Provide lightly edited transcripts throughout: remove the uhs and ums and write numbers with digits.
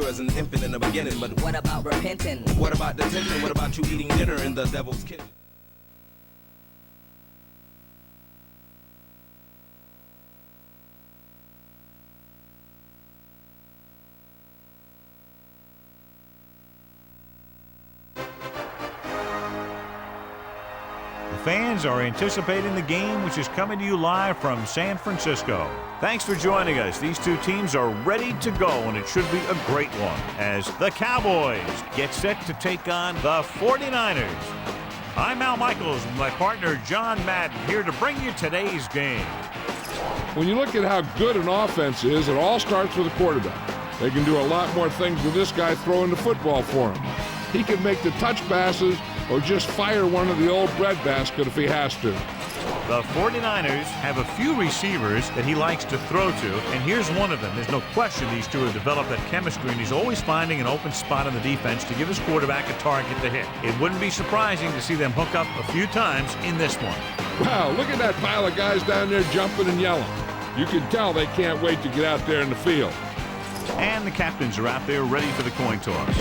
pure as an infant in the beginning. But what about repenting? What about detention? What about you eating dinner in the devil's kitchen? Fans are anticipating the game, which is coming to you live from San Francisco. Thanks for joining us. These two teams are ready to go, and it should be a great one as the Cowboys get set to take on the 49ers. I'm Al Michaels with my partner John Madden here to bring you today's game. When you look at how good an offense is, it all starts with a quarterback. They can do a lot more things with this guy throwing the football for him. He can make the touch passes or just fire one of the old breadbasket if he has to. The 49ers have a few receivers that he likes to throw to, and here's one of them. There's no question these two have developed that chemistry, and he's always finding an open spot in the defense to give his quarterback a target to hit. It wouldn't be surprising to see them hook up a few times in this one. Wow, look at that pile of guys down there jumping and yelling. You can tell they can't wait to get out there in the field. And the captains are out there ready for the coin toss.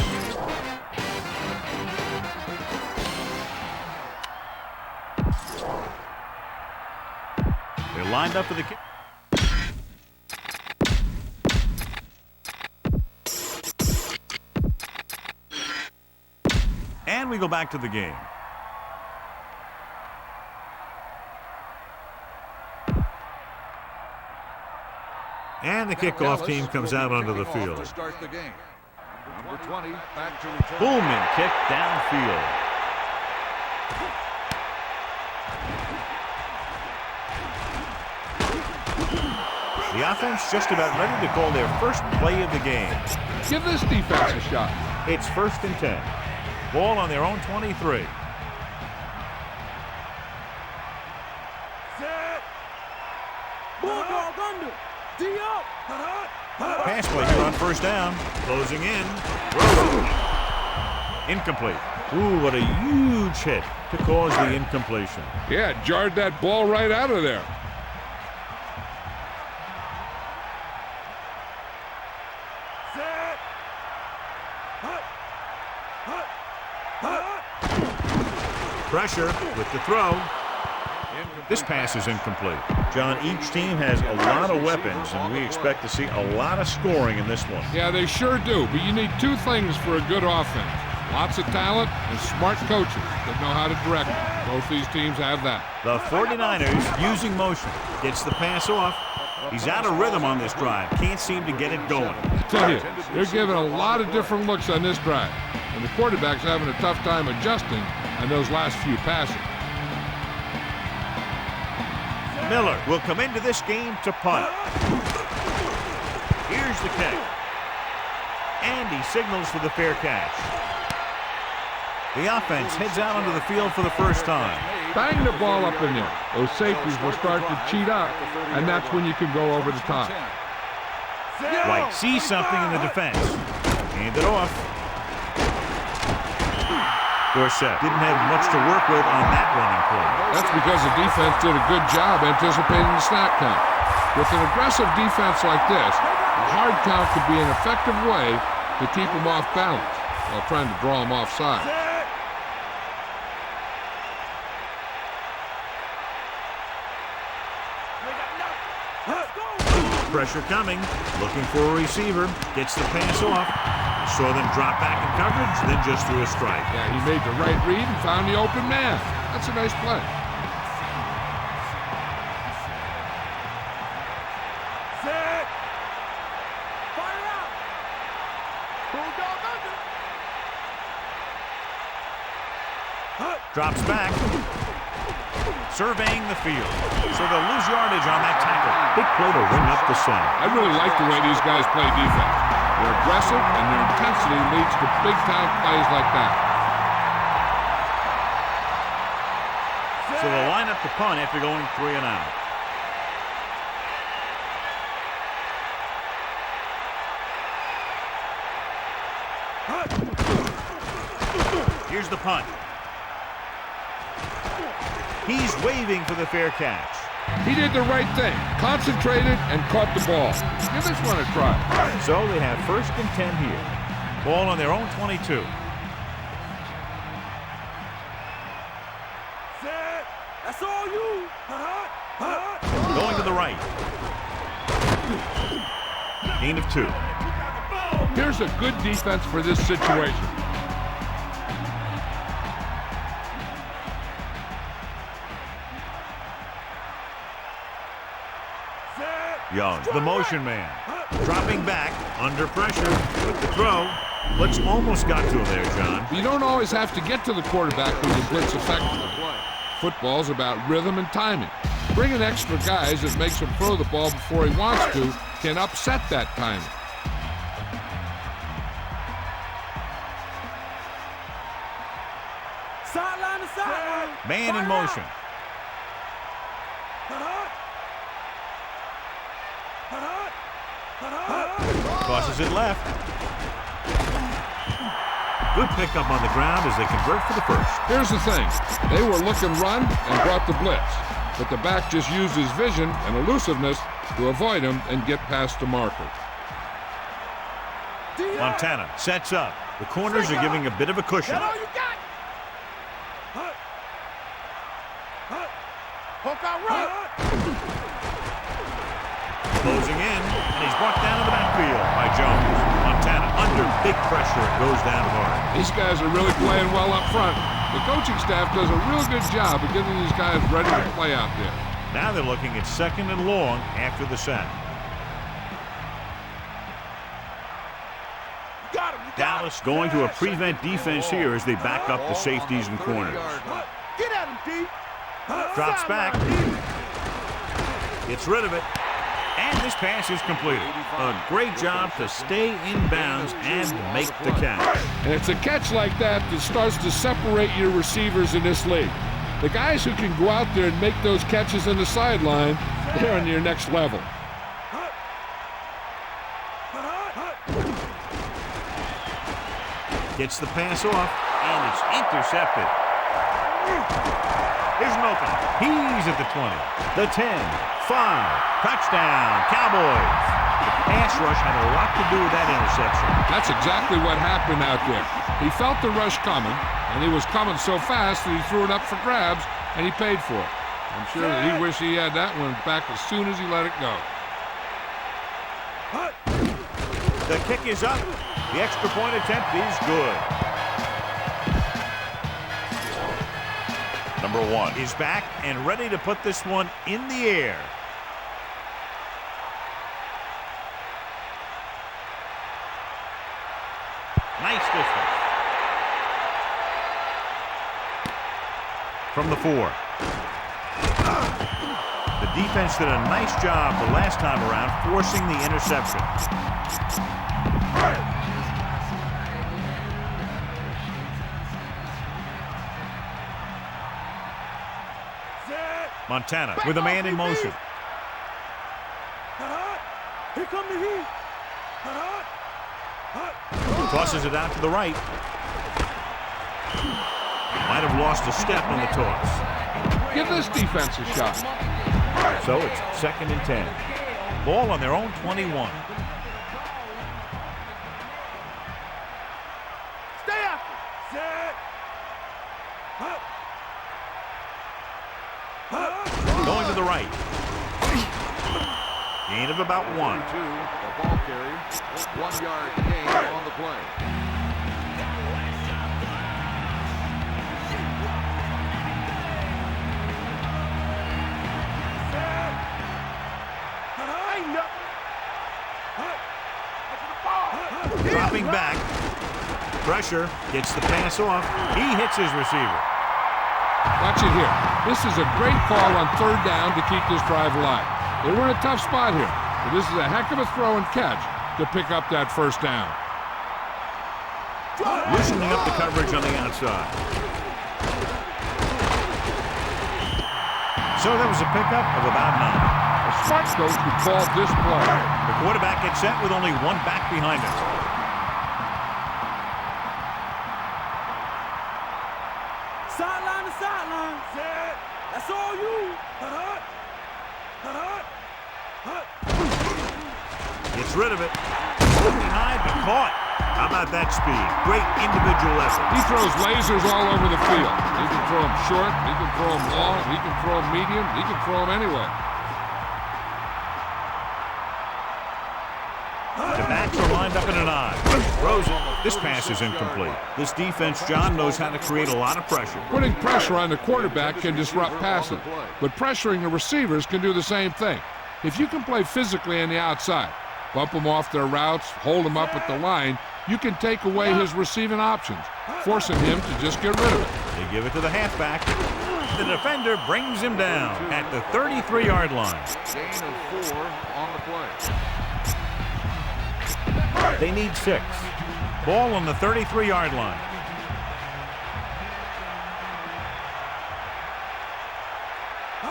They're lined up for the kick. And we go back to the game. And the kickoff team comes out onto the field. Booming kick downfield. The offense just about ready to call their first play of the game. Give this defense a shot. It's 1st and 10. Ball on their own 23. Set. Bulldog under. D-up. Pass play here on 1st down. Closing in. Incomplete. Ooh, what a huge hit to cause the incompletion. Yeah, it jarred that ball right out of there. Pressure with the throw. This pass is incomplete. John, each team has a lot of weapons, and we expect to see a lot of scoring in this one. Yeah, they sure do, but you need two things for a good offense. Lots of talent and smart coaches that know how to direct them. Both these teams have that. The 49ers using motion. Gets the pass off. He's out of rhythm on this drive. Can't seem to get it going. I tell you, they're giving a lot of different looks on this drive, and the quarterback's having a tough time adjusting on those last few passes. Miller will come into this game to punt. Here's the kick. And he signals for the fair catch. The offense heads out onto the field for the first time. Bang the ball up in there. Those safeties will start to cheat up, and that's when you can go over the top. White sees something in the defense. Hand it off. Dorsett didn't have much to work with on that running play. That's because the defense did a good job anticipating the snap count. With an aggressive defense like this, a hard count could be an effective way to keep them off balance while trying to draw them offside. Pressure coming, looking for a receiver, gets the pass off. Saw them drop back in coverage, then just threw a strike. Yeah, he made the right read and found the open man. That's a nice play. Set. Fire out. Bulldog under. Drops back. Surveying the field. So they'll lose yardage on that tackle. Big play to ring up the center. I really like the way these guys play defense. They're aggressive, and their intensity leads to big-time plays like that. So they'll line up to punt after going 3 and out. Here's the punt. He's waving for the fair catch. He did the right thing, concentrated and caught the ball. Give this one a try. So they have 1st and 10 here. Ball on their own 22. Set. That's all you. Going to the right. Gain of 2. Here's a good defense for this situation. Young, the motion man. Dropping back, under pressure, with the throw. Blitz almost got to him there, John. You don't always have to get to the quarterback when you blitz effectively. Football's about rhythm and timing. Bringing extra guys that makes him throw the ball before he wants to can upset that timing. Sideline to sideline. Man in motion. Tosses it left. Good pickup on the ground as they convert for the first. Here's the thing. They were looking run and brought the blitz. But the back just used his vision and elusiveness to avoid him and get past the marker. Montana sets up. The corners are giving a bit of a cushion. That's all you got. Hook out right. Closing in, and he's brought down in the backfield by Jones. Montana under big pressure and goes down hard. These guys are really playing well up front. The coaching staff does a real good job of getting these guys ready to play out there. Now they're looking at 2nd and long after the sack. Dallas going to a prevent defense here as they back up the safeties and corners. Get at him, D. Drops back. Gets rid of it. And this pass is completed. A great job to stay in bounds and make the catch. And it's a catch like that that starts to separate your receivers in this league. The guys who can go out there and make those catches in the sideline, they're on your next level. Gets the pass off, and it's intercepted. Here's an open. He's at the 20, the 10, 5. Touchdown, Cowboys. The pass rush had a lot to do with that interception. That's exactly what happened out there. He felt the rush coming, and it was coming so fast that he threw it up for grabs, and he paid for it. I'm sure that he wished he had that one back as soon as he let it go. The kick is up. The extra point attempt is good. Number 1 is back and ready to put this one in the air. Nice distance. From the 4. The defense did a nice job the last time around forcing the interception. Montana with a man in motion. Here come the heat. Tosses it out to the right. Might have lost a step on the toss. Give this defense a shot. So it's 2nd and 10. Ball on their own 21. Stay after. Set. Going to the right. Gain of about 1. The ball carrier, 1 yard gain on the play. Dropping back. Pressure. Gets the pass off. He hits his receiver. Watch it here. This is a great call on 3rd down to keep this drive alive. They were in a tough spot here, but this is a heck of a throw and catch to pick up that 1st down. Loosening up the coverage on the outside. So that was a pickup of about 9. A smart coach who called this play. The quarterback gets set with only 1 back behind him. Sideline to sideline. Set. That's all you. Gets rid of it. Behind, but caught. How about that speed? Great individual effort. He throws lasers all over the field. He can throw them short, he can throw them long, he can throw them medium, he can throw them anywhere. The backs are lined up in an I. Throws it. This pass is incomplete. This defense, John, knows how to create a lot of pressure. Putting pressure on the quarterback can disrupt passing, but pressuring the receivers can do the same thing. If you can play physically on the outside, bump them off their routes, hold them up at the line, you can take away his receiving options, forcing him to just get rid of it. They give it to the halfback. The defender brings him down at the 33-yard line. Gain of 4 on the play. They need 6. Ball on the 33-yard line.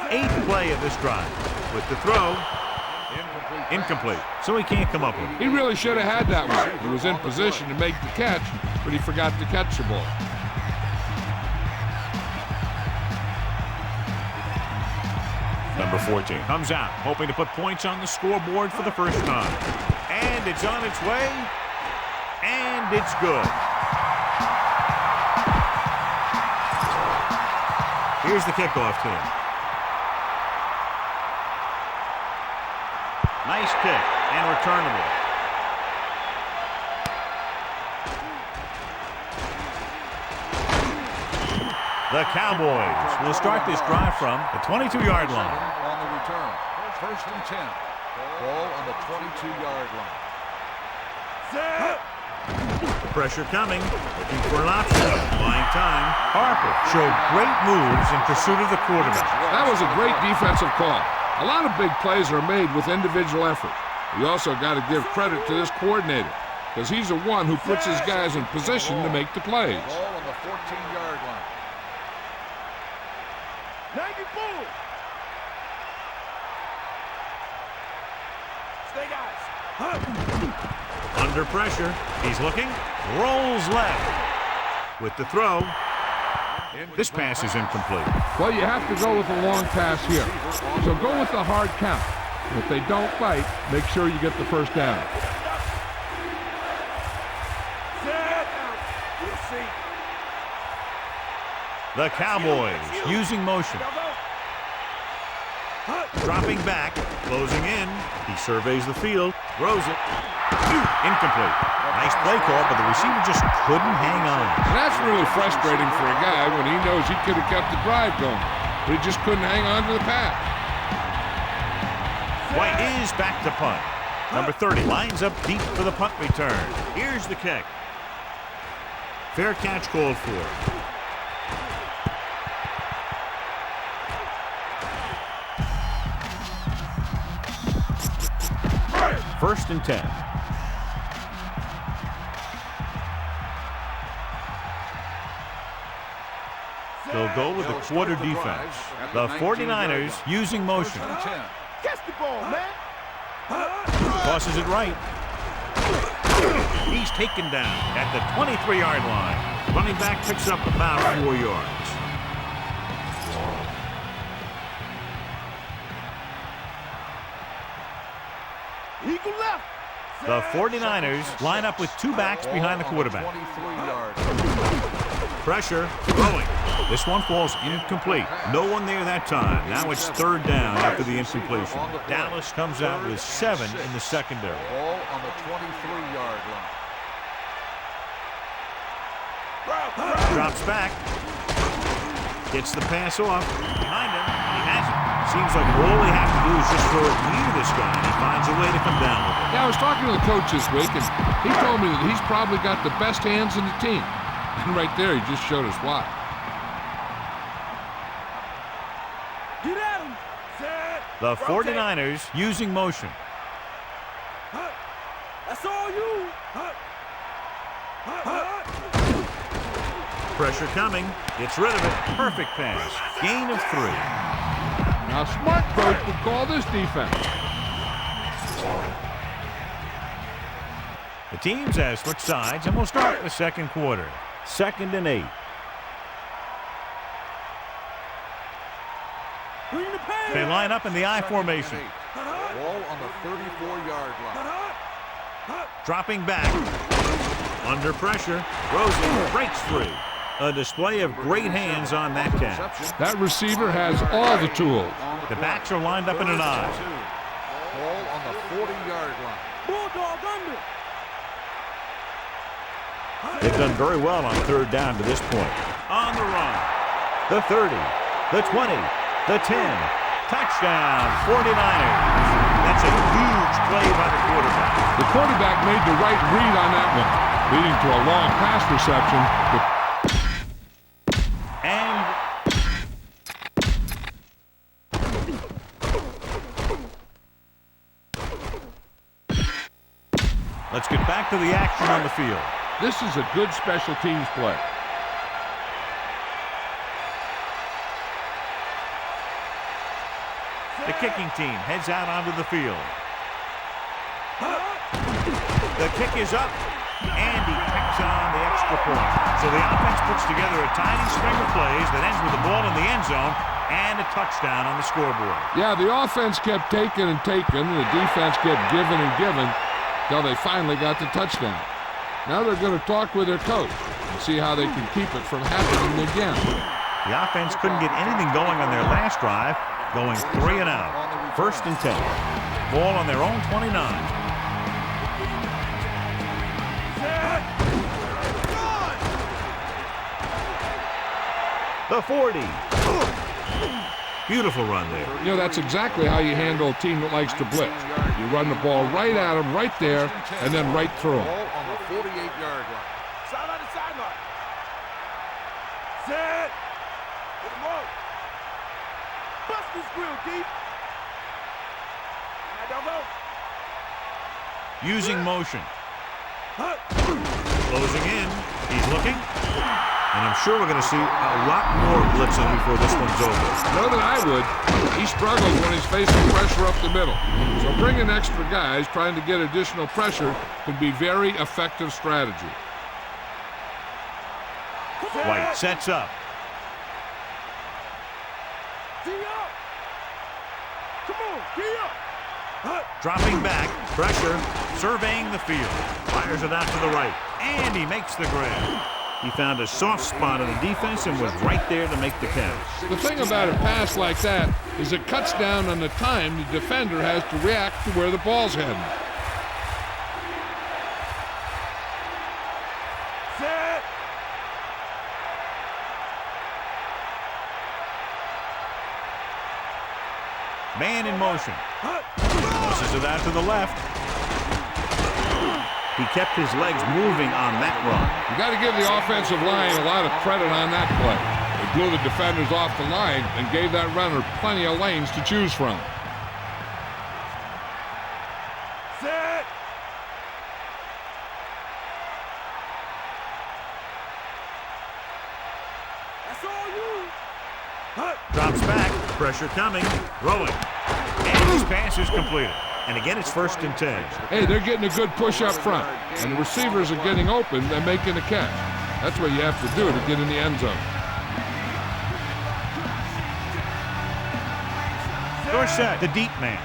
Eighth play of this drive. With the throw, incomplete. So he can't come up with it. He really should have had that one. He was in position to make the catch, but he forgot to catch the ball. Number 14 comes out, hoping to put points on the scoreboard for the first time. And it's on its way, and it's good. Here's the kickoff team. Nice kick and returnable. The Cowboys will start this drive from the 22-yard line. On the return. First and 10. Ball on the 22-yard line. Pressure coming, looking for an option. Buying time. Harper showed great moves in pursuit of the quarterback. That was a great defensive call. A lot of big plays are made with individual effort. You also got to give credit to this coordinator, because he's the one who puts his guys in position to make the plays. Ball on the 14-yard line. Navy bull. Stay guys. Under pressure, he's looking, rolls left. With the throw, this pass is incomplete. Well, you have to go with a long pass here. So go with the hard count. If they don't bite, make sure you get the first down. We'll see. The Cowboys using motion. Dropping back, closing in. He surveys the field, throws it. Incomplete. Nice play call, but the receiver just couldn't hang on. And that's really frustrating for a guy when he knows he could have kept the drive going, but he just couldn't hang on to the pass. White is back to punt. Number 30 lines up deep for the punt return. Here's the kick. Fair catch called for. First and 10. They'll go with the quarter defense. The 49ers using motion. Catch the ball, man. Tosses it right. He's taken down at the 23-yard line. Running back picks up about 4 yards. Eagle left. The 49ers line up with 2 backs behind the quarterback. 23-yard. Pressure, throwing. This one falls incomplete. No one there that time. Now it's third down after the incompletion. Dallas comes out with 7 in the secondary. Ball on the 23-yard line. Drops back. Gets the pass off. Behind him. He has it. Seems like all they have to do is just throw it near this guy, and he finds a way to come down with it. Yeah, I was talking to the coach this week, and he told me that he's probably got the best hands in the team. And right there, he just showed us why. Get at him. Set. The 49ers using motion. That's all you. Pressure coming. Gets rid of it. Perfect pass. Gain of 3. Now, smart coach would call this defense. The teams have switched sides, and we'll start the second quarter. 2nd and 8. Bring the pain. line up in the I formation. Ball on the 34-yard line. Dropping back. Under pressure. Rosen breaks free. A display of great hands on that catch. That receiver has all the tools. The backs are lined up in an I. Ball on the 40-yard line. Bulldog under. They've done very well on third down to this point. On the run. The 30, the 20, the 10. Touchdown, 49ers. That's a huge play by the quarterback. The quarterback made the right read on that one, leading to a long pass reception. And let's get back to the action on the field. This is a good special teams play. The kicking team heads out onto the field. The kick is up, and he tacks on the extra point. So the offense puts together a tiny string of plays that ends with the ball in the end zone and a touchdown on the scoreboard. Yeah, the offense kept taking and taking, and the defense kept giving and giving until they finally got the touchdown. Now they're going to talk with their coach and see how they can keep it from happening again. The offense couldn't get anything going on their last drive, going 3 and out. First and 10. Ball on their own 29. The 40. Beautiful run there. You know, that's exactly how you handle a team that likes to blitz. You run the ball right at them, right there, and then right through them. Ball on the 48-yard line. Sideline to sideline. Set. Put him up. Bust this grill, deep. Now, go. Using motion. Closing in. He's looking. And I'm sure we're going to see a lot more blitzing before this one's over. More than I would. He struggles when he's facing pressure up the middle. So bringing extra guys, trying to get additional pressure, can be very effective strategy. White sets up. Gee up. Come on, gee up. Dropping back. Pressure. Surveying the field. Fires it out to the right. And he makes the grab. He found a soft spot in the defense and was right there to make the catch. The thing about a pass like that is it cuts down on the time the defender has to react to where the ball's heading. Set. Man in motion. Tosses it out to the left. He kept his legs moving on that run. You got to give the offensive line a lot of credit on that play. They blew the defenders off the line and gave that runner plenty of lanes to choose from. Set. That's all you. Drops back. Pressure coming. Throwing. And his pass is completed. And again, it's first and 10. Hey, they're getting a good push up front, and the receivers are getting open and making a catch. That's what you have to do to get in the end zone. Dorsett, the deep man.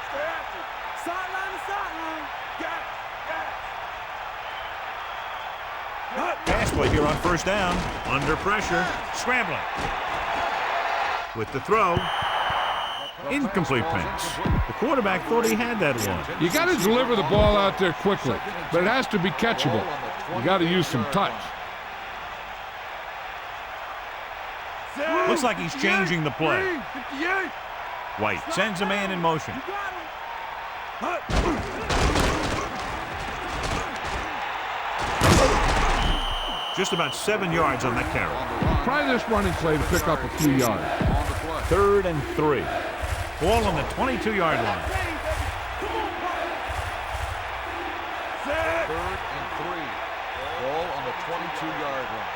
Stay after. Sideline to sideline. Got it. Pass play here on first down. Under pressure. Scrambling. With the throw. Incomplete pass. The quarterback thought he had that one. You got to deliver the ball out there quickly, but it has to be catchable. You got to use some touch. Looks like he's changing the play. 58. White sends a man in motion. You got him. Just about 7 yards on that carry. Try this running play to pick up a few yards. 3rd and 3. Ball on the 22-yard line. Set. 3rd and 3. Ball on the 22-yard line.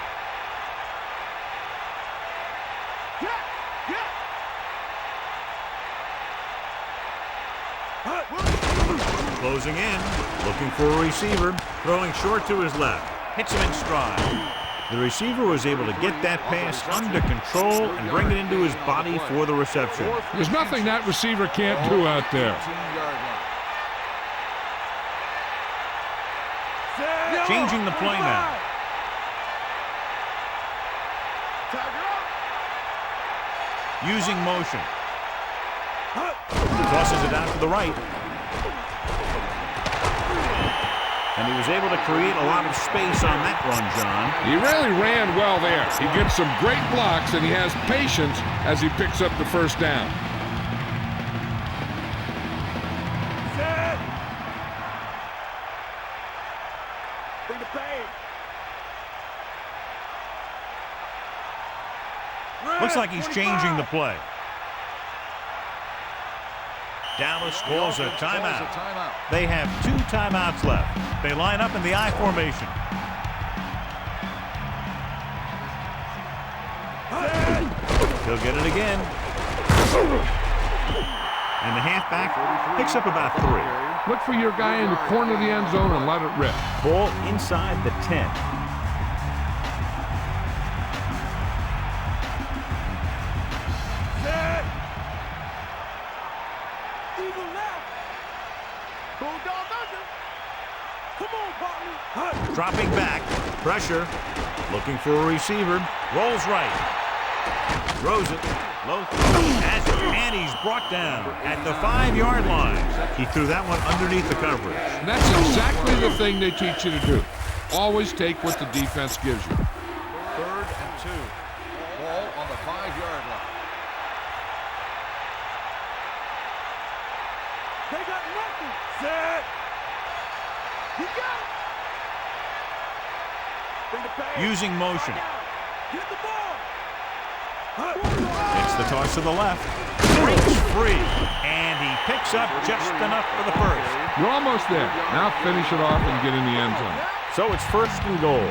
Closing in. Looking for a receiver. Throwing short to his left. Hits him in stride. The receiver was able to get that pass under control and bring it into his body for the reception. There's nothing that receiver can't do out there. Changing the play now. Using motion. Tosses it out to the right. And he was able to create a lot of space on that run, John. He really ran well there. He gets some great blocks, and he has patience as he picks up the first down. Set. Bring the pain. Looks like he's changing the play. Dallas calls a timeout. They have 2 timeouts left. They line up in the I formation. He'll get it again. And the halfback picks up about 3. Look for your guy in the corner of the end zone and let it rip. Ball inside the 10. Set. Eagle left. Bulldog under. Come on, partner. Dropping back. Pressure. Looking for a receiver. Rolls right. Throws it. Low. Has it. And he's brought down at the 5-yard line. He threw that one underneath the coverage. And that's exactly the thing they teach you to do. Always take what the defense gives you. 3rd and 2. Ball on the 5-yard line. They got nothing. Set. You got it. Bring the pain. Using motion. Get the ball. It's the toss to the left. Breaks free. And he picks up just enough for the first. You're almost there. Now finish it off and get in the end zone. So it's 1st and goal.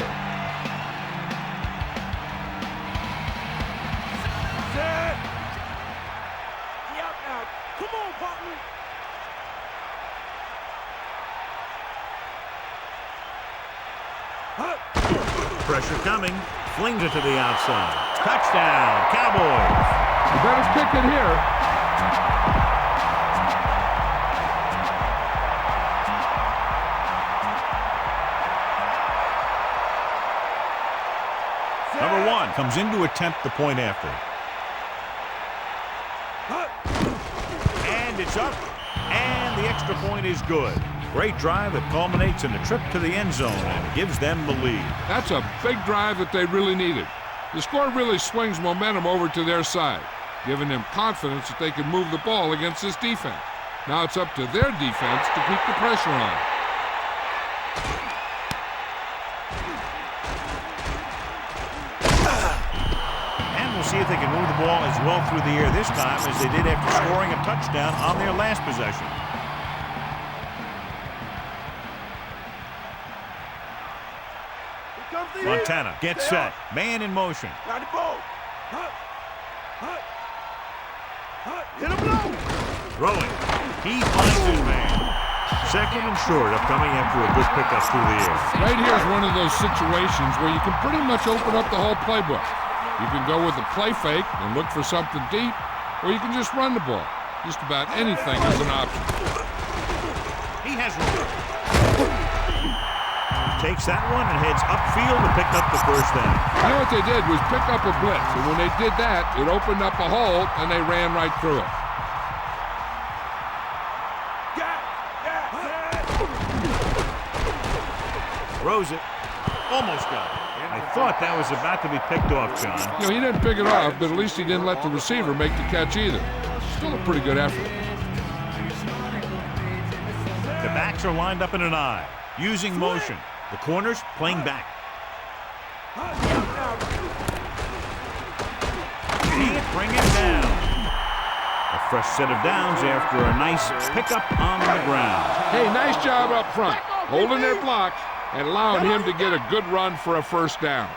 Set. Yep, now. Come on, partner. Pressure coming. Flings it to the outside. Touchdown, Cowboys. You better kick it here. Number 1 comes in to attempt the point after. And it's up. And the extra point is good. Great drive that culminates in a trip to the end zone and gives them the lead. That's a big drive that they really needed. The score really swings momentum over to their side, giving them confidence that they can move the ball against this defense. Now it's up to their defense to keep the pressure on. And we'll see if they can move the ball as well through the air this time as they did after scoring a touchdown on their last possession. Montana gets set. Man in motion. Got the ball. Hit him low. Throwing. He finds his man. 2nd and short upcoming after a good pickup through the air. Right here is one of those situations where you can pretty much open up the whole playbook. You can go with the play fake and look for something deep, or you can just run the ball. Just about anything is an option. He has room. Takes that one and heads upfield to pick up the first down. You know what they did was pick up a blitz, and when they did that, it opened up a hole, and they ran right through it. Throws it. Almost got it. I thought that was about to be picked off, John. You know, he didn't pick it off, but at least he didn't let the receiver make the catch either. Still a pretty good effort. The backs are lined up in an I, using motion. The corners playing back. Can't bring it down. A fresh set of downs after a nice pickup on the ground. Hey, nice job up front, holding their block and allowing him to get a good run for a first down.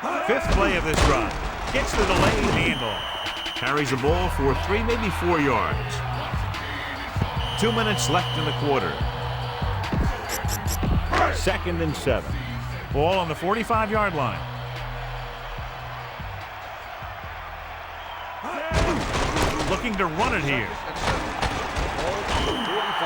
5th play of this run. Gets the delayed handoff. Carries the ball for 3, maybe 4 yards. 2 minutes left in the quarter. 2nd and 7. Ball on the 45-yard line. Looking to run it here.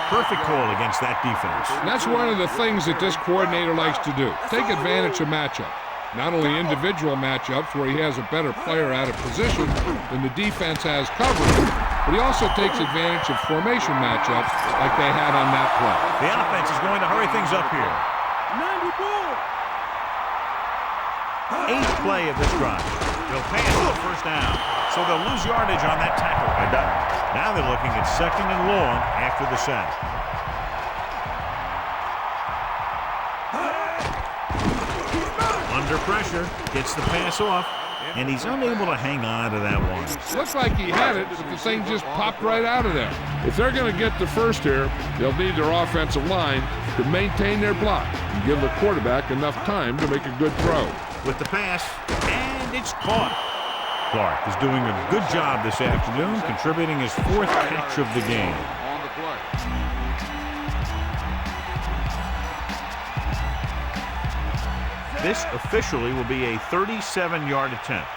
Perfect call against that defense. And that's one of the things that this coordinator likes to do. Take advantage of matchup. Not only individual matchups where he has a better player out of position than the defense has covered, but he also takes advantage of formation matchups like they had on that play. The offense is going to hurry things up here. 8th play of this drive. They'll pass for the first down, so they'll lose yardage on that tackle. Now they're looking at 2nd and long after the sack. Under pressure, gets the pass off, and he's unable to hang on to that one. Looks like he had it, but the thing just popped right out of there. If they're going to get the first here, they'll need their offensive line to maintain their block and give the quarterback enough time to make a good throw. With the pass, and it's caught. Clark is doing a good job this afternoon, contributing his 4th catch of the game. On the play. This officially will be a 37-yard attempt.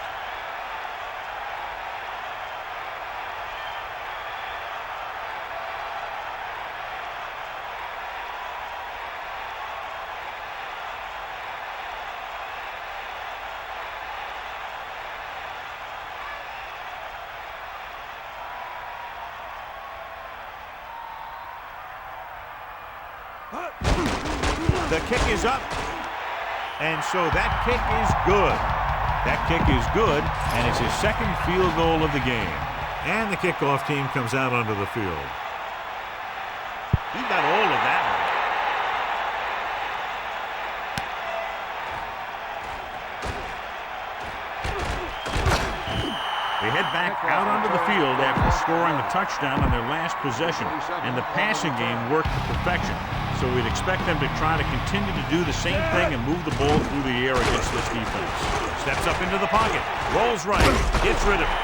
The kick is up, and so that kick is good. That kick is good, and it's his 2nd field goal of the game. And the kickoff team comes out onto the field. He got all of that one. They head back out onto the field after scoring a touchdown on their last possession, and the passing game worked to perfection. So we'd expect them to try to continue to do the same thing and move the ball through the air against this defense. Steps up into the pocket, rolls right, gets rid of it.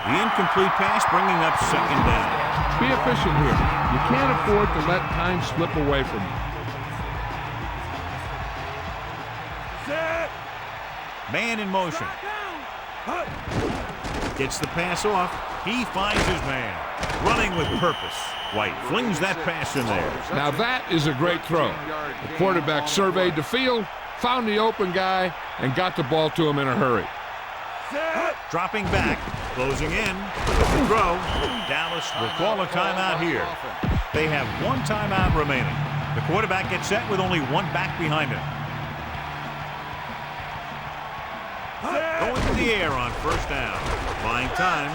The incomplete pass bringing up 2nd down. Be efficient here. You can't afford to let time slip away from you. Man in motion. Gets the pass off. He finds his man. Running with purpose. White flings that pass in there. Now that is a great throw. The quarterback surveyed the field, found the open guy, and got the ball to him in a hurry. Dropping back, closing in. The throw. Dallas will call a timeout here. They have 1 timeout remaining. The quarterback gets set with only 1 back behind him. Going to the air on 1st down. Buying time.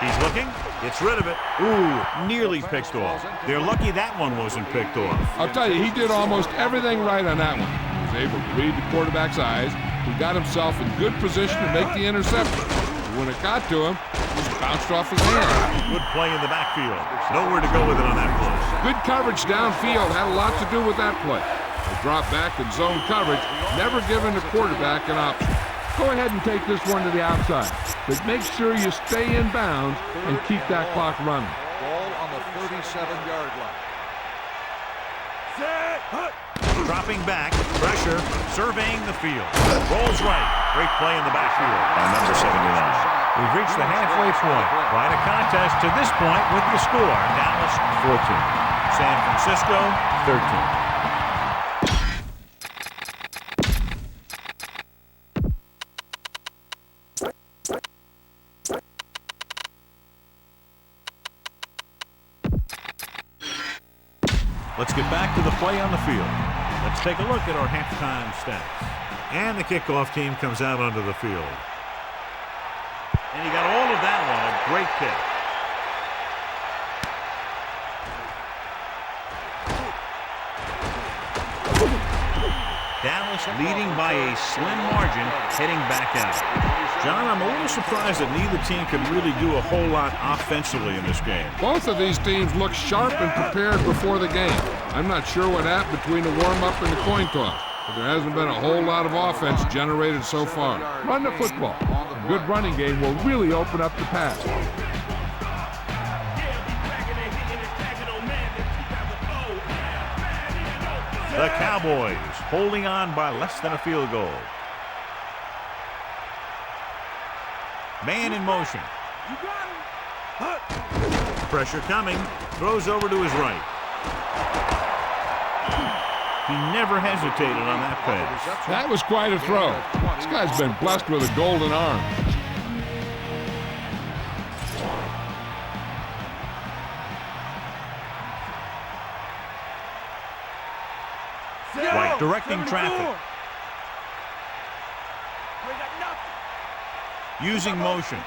He's looking, gets rid of it. Ooh, nearly picked off. They're lucky that one wasn't picked off. I'll tell you, he did almost everything right on that one. He was able to read the quarterback's eyes. He got himself in good position to make the interception. When it got to him, it just bounced off his hand. Good play in the backfield. Nowhere to go with it on that play. Good coverage downfield had a lot to do with that play. They drop back in zone coverage, never giving the quarterback an option. Go ahead and take this one to the outside, but make sure you stay in bounds and keep that clock running. Ball on the 37-yard line. Dropping back, pressure, surveying the field. Rolls right. Great play in the backfield by number 79. We've reached the halfway point. Quite a contest to this point with the score. Dallas 14. San Francisco 13. Let's get back to the play on the field. Let's take a look at our halftime stats. And the kickoff team comes out onto the field. And he got all of that one, a great kick. Dallas leading by a slim margin, heading back out. John, I'm a little surprised that neither team could really do a whole lot offensively in this game. Both of these teams look sharp and prepared before the game. I'm not sure what happened between the warm-up and the coin toss, but there hasn't been a whole lot of offense generated so far. Run the football. A good running game will really open up the pass. The Cowboys holding on by less than a field goal. Man in motion. You got him. Pressure coming. Throws over to his right. He never hesitated on that pass. That was quite a throw. This guy's been blessed with a golden arm. White directing traffic. Using motion.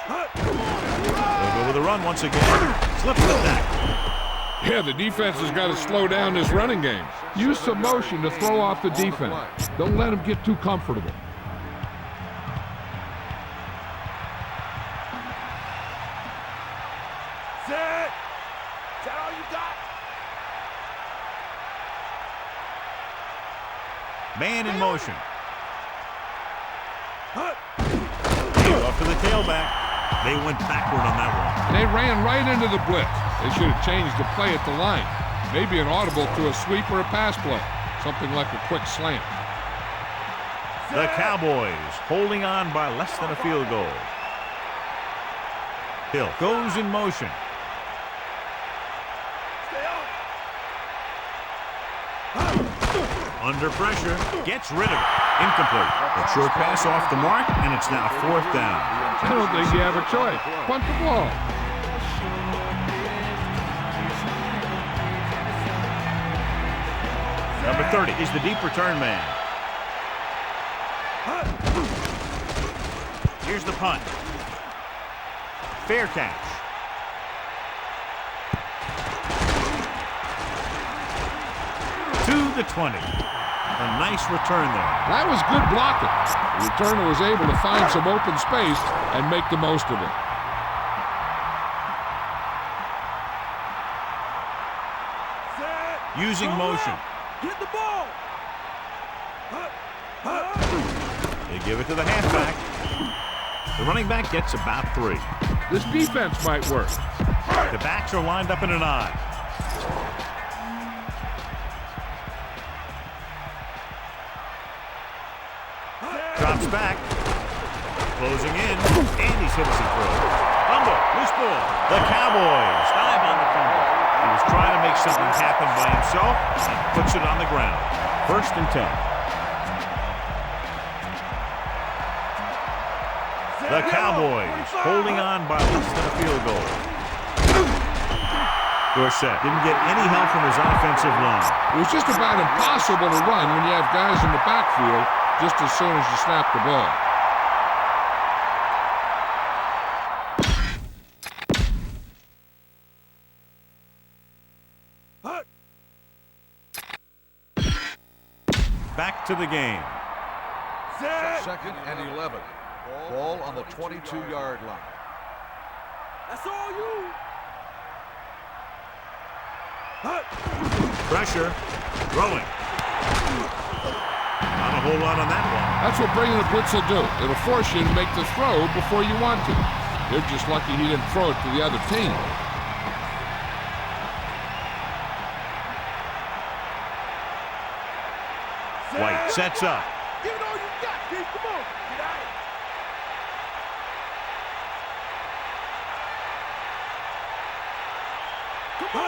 They'll go with a run once again. Slips the tackle. Yeah, the defense has got to slow down this running game. Use some motion to throw off the defense. Don't let them get too comfortable. Set. Is that all you got? Man in motion. Off to the tailback. They went backward on that one. They ran right into the blitz. They should have changed the play at the line. Maybe an audible to a sweep or a pass play. Something like a quick slant. The Cowboys holding on by less than a field goal. Hill goes in motion. Stay up. Under pressure. Gets rid of it. Incomplete. A short pass off the mark, and it's now 4th down. I don't think you have a choice. Punt the ball. Number 30 is the deep return man. Here's the punt. Fair catch. To the 20. A nice return there. That was good blocking. The returner was able to find some open space and make the most of it. Using motion. Get the ball. They give it to the halfback. The running back gets about 3. This defense might work. The backs are lined up in an eye. Drops back. Closing in. And he's hit as he throws. Fumble. Loose ball. The Cowboys dive on the fumble. He was trying to make something happen by himself and puts it on the ground. 1st and 10. The Cowboys holding on by less than a field goal. Dorsett didn't get any help from his offensive line. It was just about impossible to run when you have guys in the backfield just as soon as you snap the ball. Back to the game. 2nd and 11. Ball on the 22-yard line. That's all you. Pressure. Throwing. Not a whole lot on that one. That's what bringing the blitz will do. It'll force you to make the throw before you want to. They're just lucky he didn't throw it to the other team. White sets up. Give it all you got, kid. Come on. Get out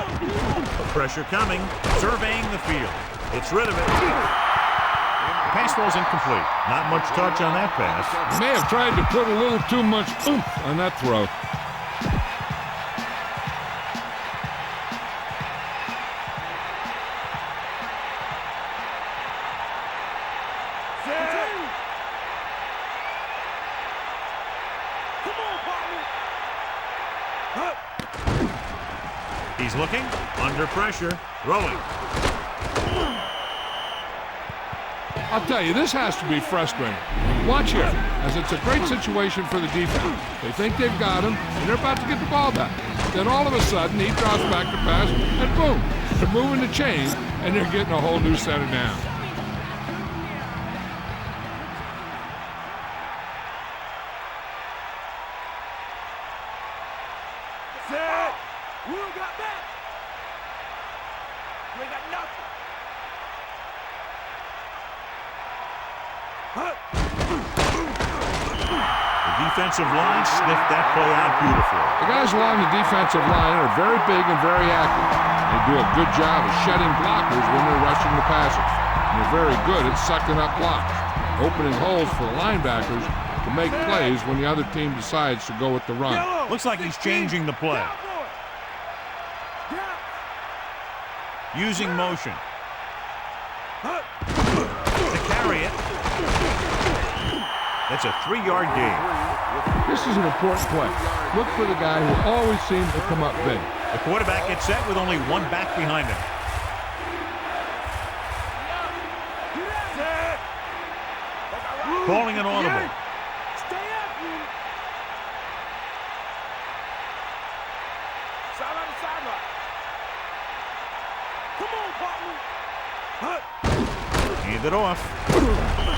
of it. Pressure coming. Surveying the field. It's rid of it. Pass ball's incomplete. Not much touch on that pass. May have tried to put a little too much oomph on that throw. He's looking. Under pressure. Throwing. I'll tell you, this has to be frustrating. Watch here, as it's a great situation for the defense. They think they've got him, and they're about to get the ball back. Then all of a sudden, he drops back to pass, and boom, they're moving the chain, and they're getting a whole new set of downs. The defensive line sniffed that play out beautifully. The guys along the defensive line are very big and very active. They do a good job of shedding blockers when they're rushing the passer. And they're very good at sucking up blocks, opening holes for the linebackers to make plays when the other team decides to go with the run. Looks like he's changing the play. Using motion. To carry it. That's a 3-yard gain. This is an important play. Look for the guy who always seems to come up big. The quarterback gets set with only one back behind him. Calling an audible. Hand it off.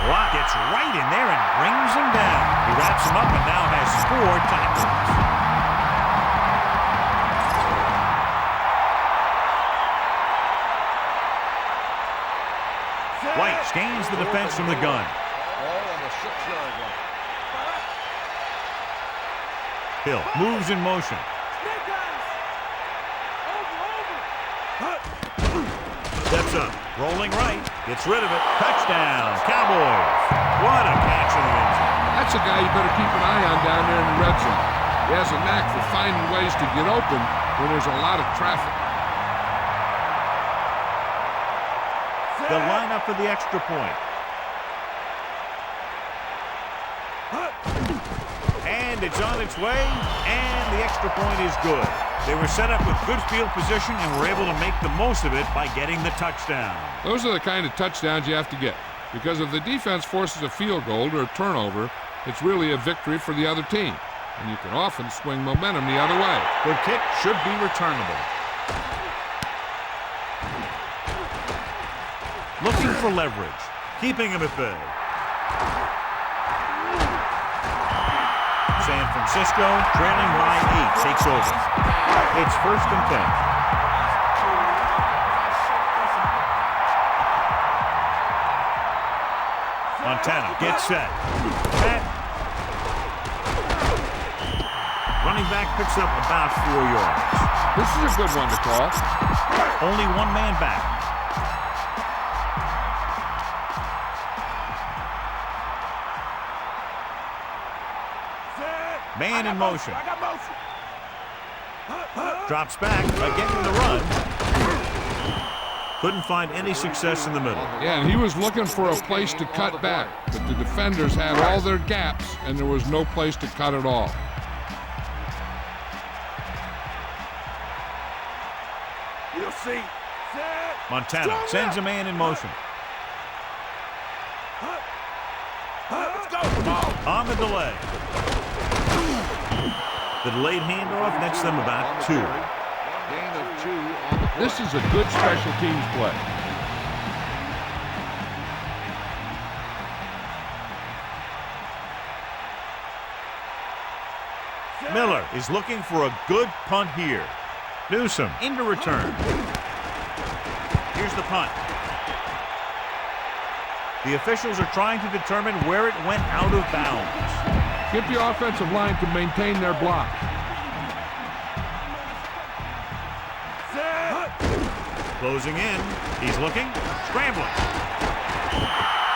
Block gets right in there and brings him down. He wraps him up and now has 4 tackles. White scans the defense from the gun. Ball on the 6-yard line. Hill moves in motion. Steps up, rolling right, gets rid of it. Touchdown, Cowboys. What a catch in the end zone. That's a guy you better keep an eye on down there in the red zone. He has a knack for finding ways to get open when there's a lot of traffic. They'll line up for the extra point. And it's on its way, and the extra point is good. They were set up with good field position and were able to make the most of it by getting the touchdown. Those are the kind of touchdowns you have to get, because if the defense forces a field goal or a turnover, it's really a victory for the other team, and you can often swing momentum the other way. Good kick should be returnable. Looking for leverage, keeping him at bay. San Francisco, trailing by 8, takes over. It's 1st and 10. Montana gets set. Running back picks up about 4 yards. This is a good one to call. Only one man back. Man in motion. Drops back by getting the run. Couldn't find any success in the middle. Yeah, and he was looking for a place to cut back, but the defenders had all their gaps, and there was no place to cut at all. We'll see. Montana sends a man in motion. Let's go. On the delay. The delayed handoff nets them about 2. Gain of 2 on the play. This is a good special teams play. Miller is looking for a good punt here. Newsom into return. Here's the punt. The officials are trying to determine where it went out of bounds. Get the offensive line to maintain their block. Closing in. He's looking. Scrambling.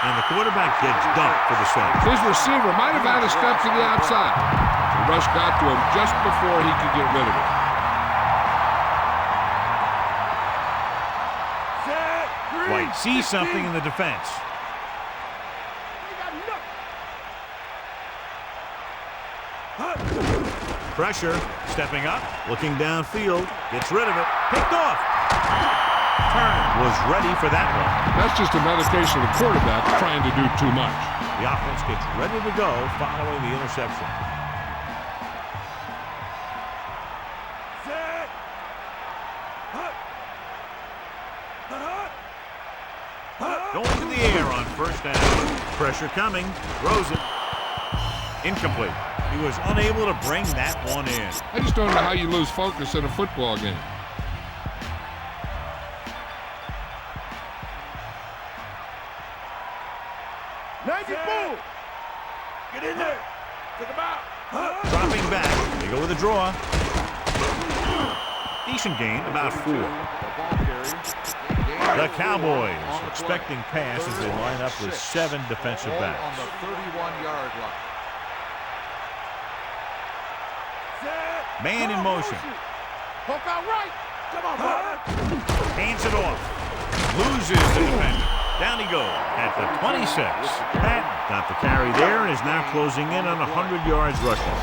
And the quarterback gets dumped for the save. His receiver might have had a step to the outside. The rush got to him just before he could get rid of it. White sees something in the defense. Pressure, stepping up, looking downfield, gets rid of it, picked off. Turner was ready for that one. That's just another case of the quarterback trying to do too much. The offense gets ready to go following the interception. Going to the air on 1st down. Pressure coming, throws it. Incomplete. He was unable to bring that one in. I just don't know how you lose focus in a football game. 94. Get in there. Take him out. Dropping back. They go with a draw. Decent gain, about 4. The Cowboys expecting pass as they line up with 7 defensive On backs. the 31-yard line. Man in motion. Hook out right. Come on, brother. Hands it off. Loses the defender. Down he goes at the 26. Madden got the carry there and is now closing in on 100 yards rushing.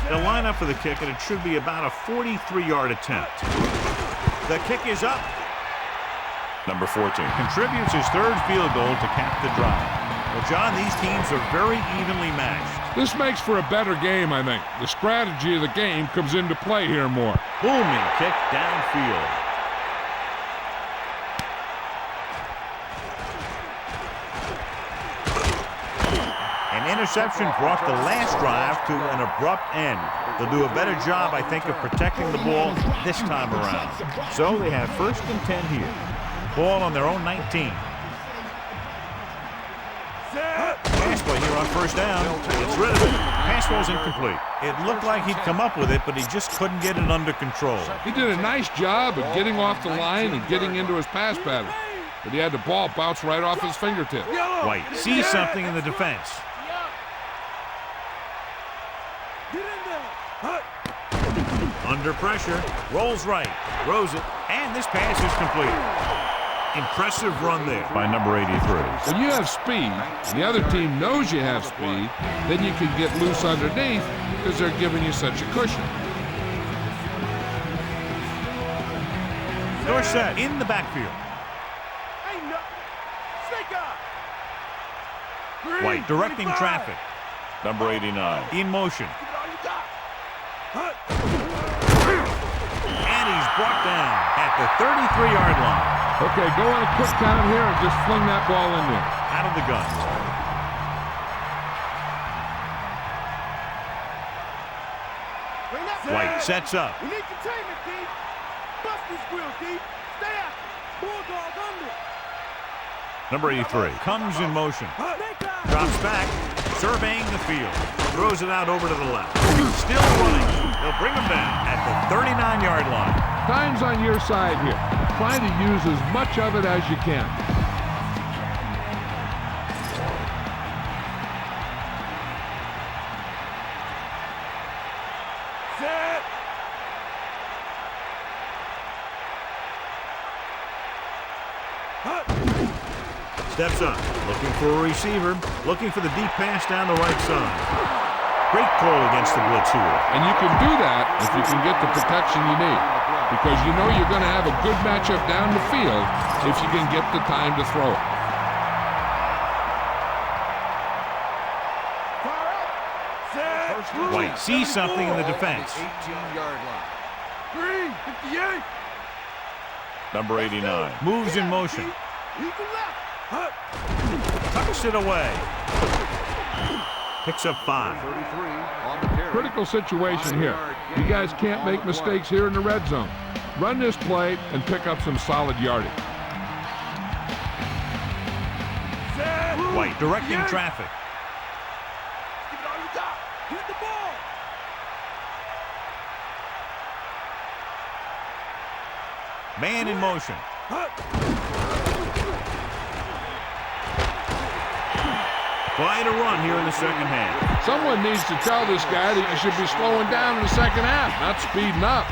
They'll line up for the kick, and it should be about a 43-yard attempt. The kick is up. Number 14 contributes his 3rd field goal to cap the drive. Well, John, these teams are very evenly matched. This makes for a better game, I think. The strategy of the game comes into play here more. Booming kick downfield. An interception brought the last drive to an abrupt end. They'll do a better job, I think, of protecting the ball this time around. So they have 1st and 10 here. Ball on their own 19. Pass play here on 1st down. It's rid of it. Pass ball's incomplete. It looked like he'd come up with it, but he just couldn't get it under control. He did a nice job of getting off the line and getting into his pass pattern, but he had the ball bounce right off his fingertips. White sees something in the defense. Under pressure, rolls right, throws it, and this pass is complete. Impressive run there by number 83. When you have speed, and the other team knows you have speed, then you can get loose underneath because they're giving you such a cushion. Dorsett in the backfield. Ain't nothing. Snake eye. White directing 25. traffic. Number 89 in motion. Give it all you got. And he's brought down at the 33-yard line. Okay, go on a quick count here and just fling that ball in there. Out of the gun. Bring that White back. sets up. We need containment, D. Bust this grill, D. Stay out. Bulldog under. Number 83 comes in motion. Snake eye. Drops back, surveying the field. Throws it out over to the left. Still running. They'll bring him down at the 39-yard line. Time's on your side here. Try to use as much of it as you can. Set. Steps up, looking for a receiver, looking for the deep pass down the right side. Great call against the blitz here. And you can do that if you can get the protection you need, because you know you're going to have a good matchup down the field if you can get the time to throw it. White sees something in the defense. 18-yard line. Green, 58. Number 89 moves in motion. Eagle left. Tucks it away. Picks up 5. 33 on the carry. Critical situation here. You guys can't make mistakes here in the red zone. Run this play and pick up some solid yardage. White directing traffic. Give it all you got. Hit the ball. Man in motion. Quite a run here in the second half. Someone needs to tell this guy that you should be slowing down in the second half, not speeding up.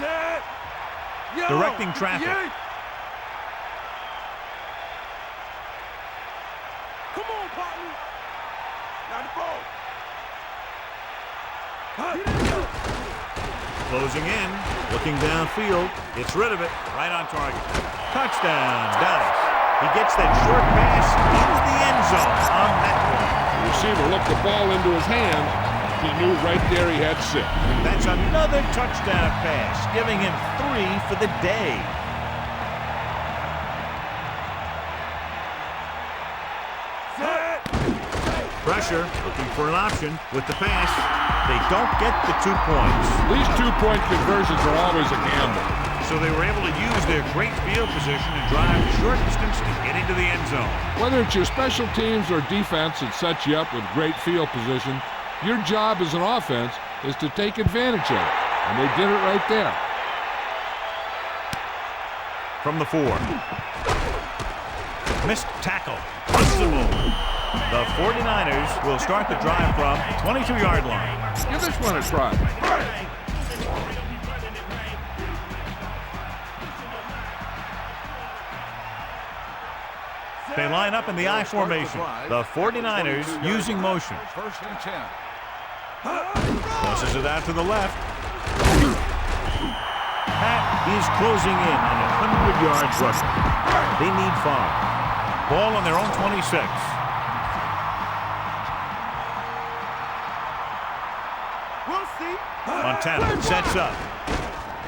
Set. Yo, Directing traffic. 58. Come on, partner. 94. Closing in, looking downfield. Gets rid of it. Right on target. Touchdown, Dallas. He gets that short pass into the end zone on that one. The receiver looked the ball into his hand. He knew right there he had 6. That's another touchdown pass, giving him 3 for the day. Set. pressure, looking for an option with the pass. They don't get the 2 points. These 2-point conversions are always a gamble. So they were able to use their great field position and drive short distance to get into the end zone. Whether it's your special teams or defense that sets you up with great field position, your job as an offense is to take advantage of it. And they did it right there. From the 4. Missed tackle. Possible. The 49ers will start the drive from 22-yard line. Give this one a try. They line up in the I formation. The 49ers using motion. First and 10. Crosses it out to the left. Pat is closing in on 100 yards rushing. They need 5. Ball on their own 26. We'll see. Montana sets up.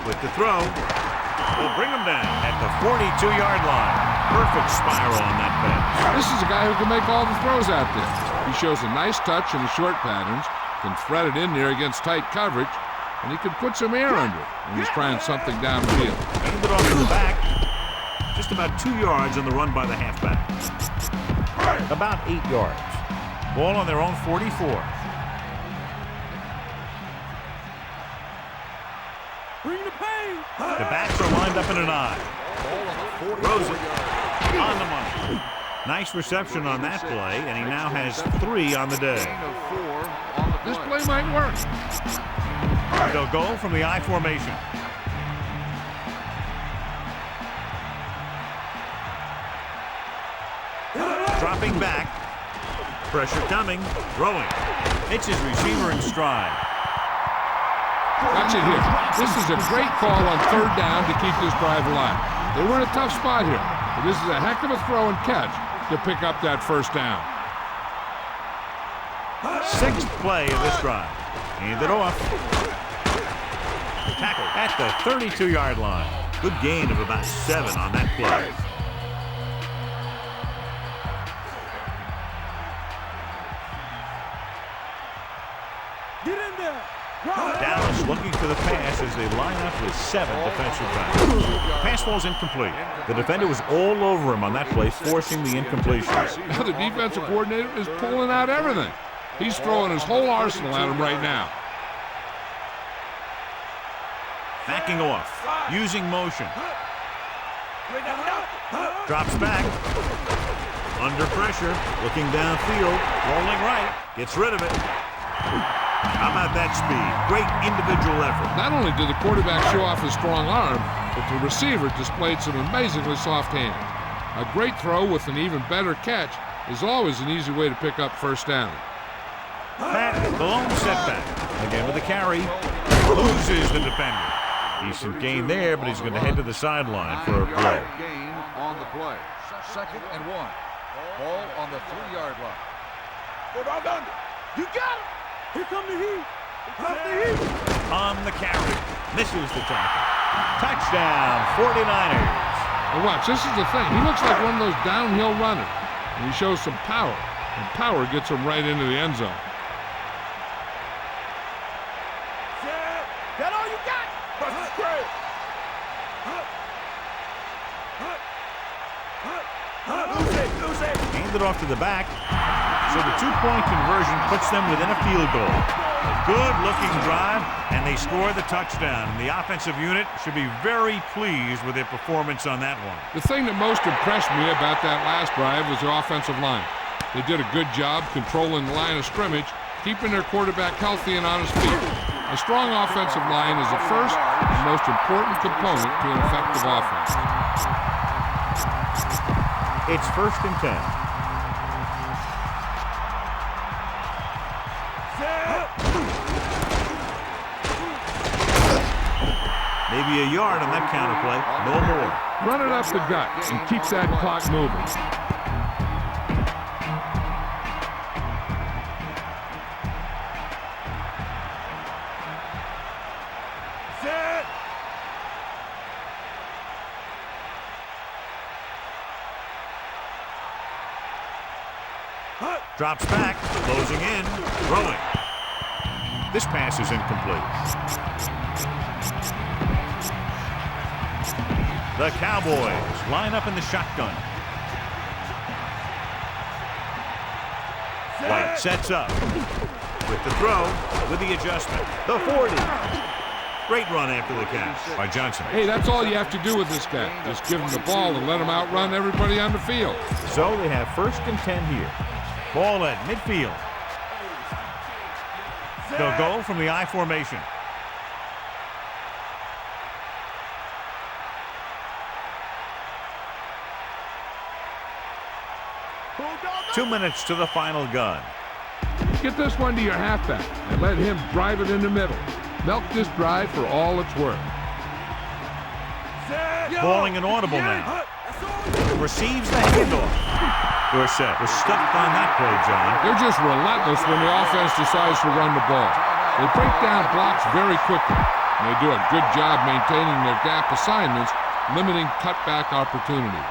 With the throw, will bring him down at the 42-yard line. Perfect spiral on that pass. This is a guy who can make all the throws out there. He shows a nice touch in the short patterns, can thread it in there against tight coverage, and he can put some air under it when he's trying something downfield. Aimed it off to the back. Just about 2 yards on the run by the halfback. About 8 yards. Ball on their own 44. Bring the pain. The backs are lined up in an I. Throws it on the money. Nice reception on that play, and he now has 3 on the day. This play might work. They'll go from the I formation. Dropping back. Pressure coming. Throwing. It's his receiver in stride. Watch it here. This is a great call on 3rd down to keep this drive alive. They were in a tough spot here, but this is a heck of a throw and catch to pick up that 1st down. 6th play of this drive. Hand it off. Tackle at the 32-yard line. Good gain of about 7 on that play. Get in there. Dallas looking for the pass as they line up with 7 defensive backs. Pass falls incomplete. The defender was all over him on that play, forcing the incompletion. Now the defensive coordinator is pulling out everything. He's throwing his whole arsenal at him right now. Backing off, using motion. Drops back. Under pressure, looking downfield, rolling right, gets rid of it. How about that speed? Great individual effort. Not only did the quarterback show off his strong arm, but the receiver displayed some amazingly soft hands. A great throw with an even better catch is always an easy way to pick up 1st down. Pat, the lone setback. Again with the carry. Loses the defender. Decent gain there, but he's going to head to the sideline for a play. Gain on the play. 2nd and 1. Ball on the 3-yard line. You got him. Here come the heat. Here comes the heat. On the carry. Misses the tackle. Touchdown, 49ers. And watch, this is the thing. He looks like one of those downhill runners. And he shows some power. And power gets him right into the end zone. Set. That all you got? Bust the square. Lose it. Hand it off to the back. So the 2-point conversion puts them within a field goal. A good-looking drive, and they score the touchdown. And the offensive unit should be very pleased with their performance on that one. The thing that most impressed me about that last drive was the offensive line. They did a good job controlling the line of scrimmage, keeping their quarterback healthy and on his feet. A strong offensive line is the first and most important component to an effective offense. It's 1st and 10. Maybe a yard on that counterplay, no more. Run it up the gut and keep that clock moving. Set. Hut. Drops back, closing in, throwing. This pass is incomplete. The Cowboys line up in the shotgun. White sets up with the throw, with the adjustment. The 40. Great run after the catch by Johnson. Hey, that's all you have to do with this guy. Just give him the ball and let him outrun everybody on the field. So they have 1st and 10 here. Ball at midfield. They'll go from the I formation. Two minutes to the final gun. Get this one to your halfback and let him drive it in the middle. Milk this drive for all it's worth. Calling an audible now. Receives the handoff. Dorsett was stuck on that play, John. They're just relentless when the offense decides to run the ball. They break down blocks very quickly, and they do a good job maintaining their gap assignments, limiting cutback opportunity.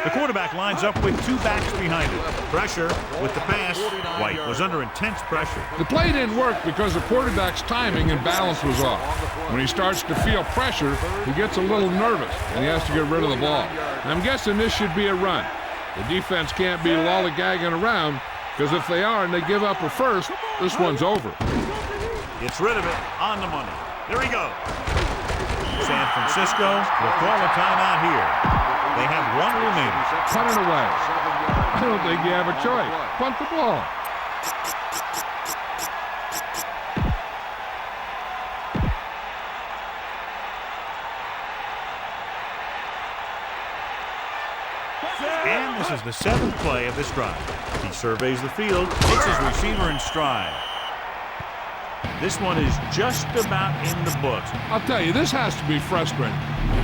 The quarterback lines up with 2 backs behind him. Pressure with the pass. White was under intense pressure. The play didn't work because the quarterback's timing and balance was off. When he starts to feel pressure, he gets a little nervous, and he has to get rid of the ball. And I'm guessing this should be a run. The defense can't be lollygagging around, because if they are and they give up a first, this one's over. Gets rid of it on the money. There he goes. San Francisco will call a timeout here. They have 1 remaining. Punt it away. I don't think you have a choice. Punt the ball. And this is the 7th play of this drive. He surveys the field, hits his receiver in stride. This one is just about in the books. I'll tell you, this has to be frustrating.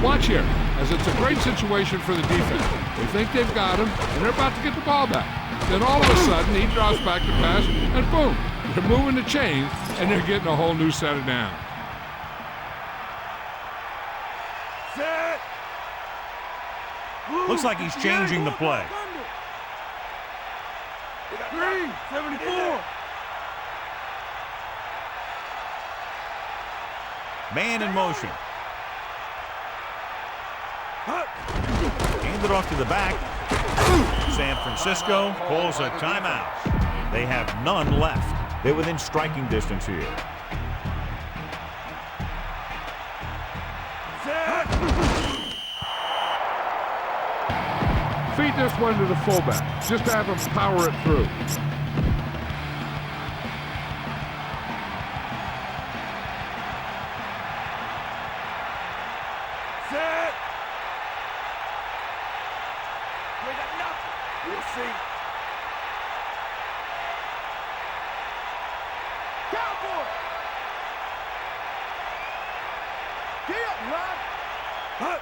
Watch here, as it's a great situation for the defense. They think they've got him, and they're about to get the ball back. Then all of a sudden, he drops back to pass, and boom, they're moving the chains, and they're getting a whole new set of downs. Looks like he's changing the play. 74. Man in motion. Hand it off to the back. San Francisco calls a timeout. They have none left. They're within striking distance here. Feed this one to the fullback. Just have him power it through. We'll see. Cowboys! Get up, Rod! Huh?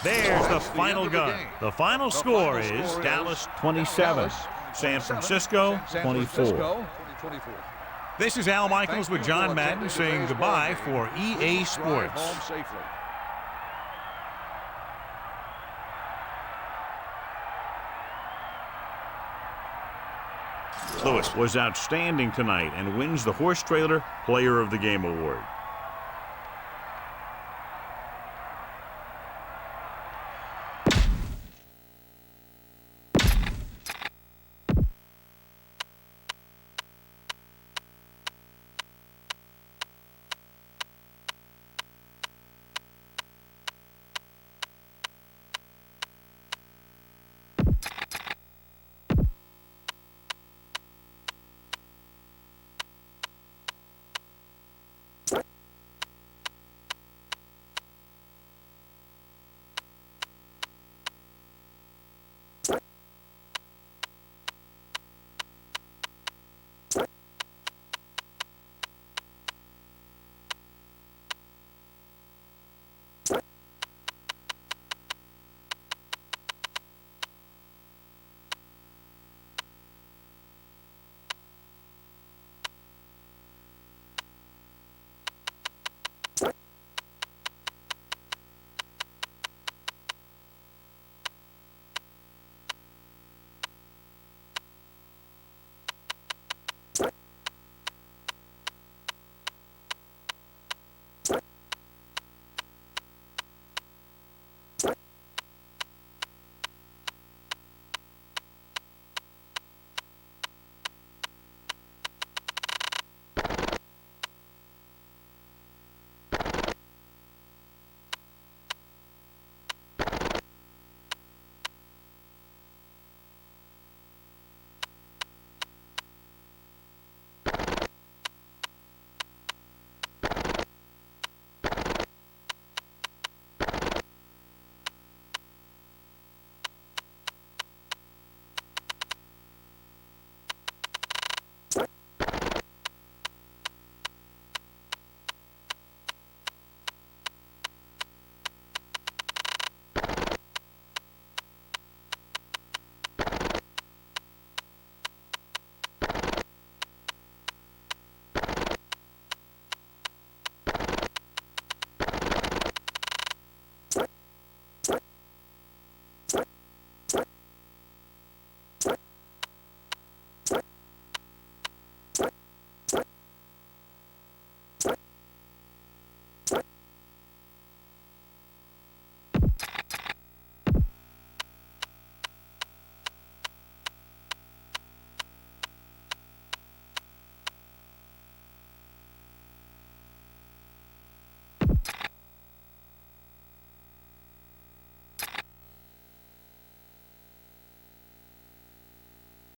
There's the final gun. The final score is Dallas 27, San Francisco 24. This is Al Michaels with John Madden saying goodbye for EA Sports. Lewis was outstanding tonight and wins the Horse Trailer Player of the Game award.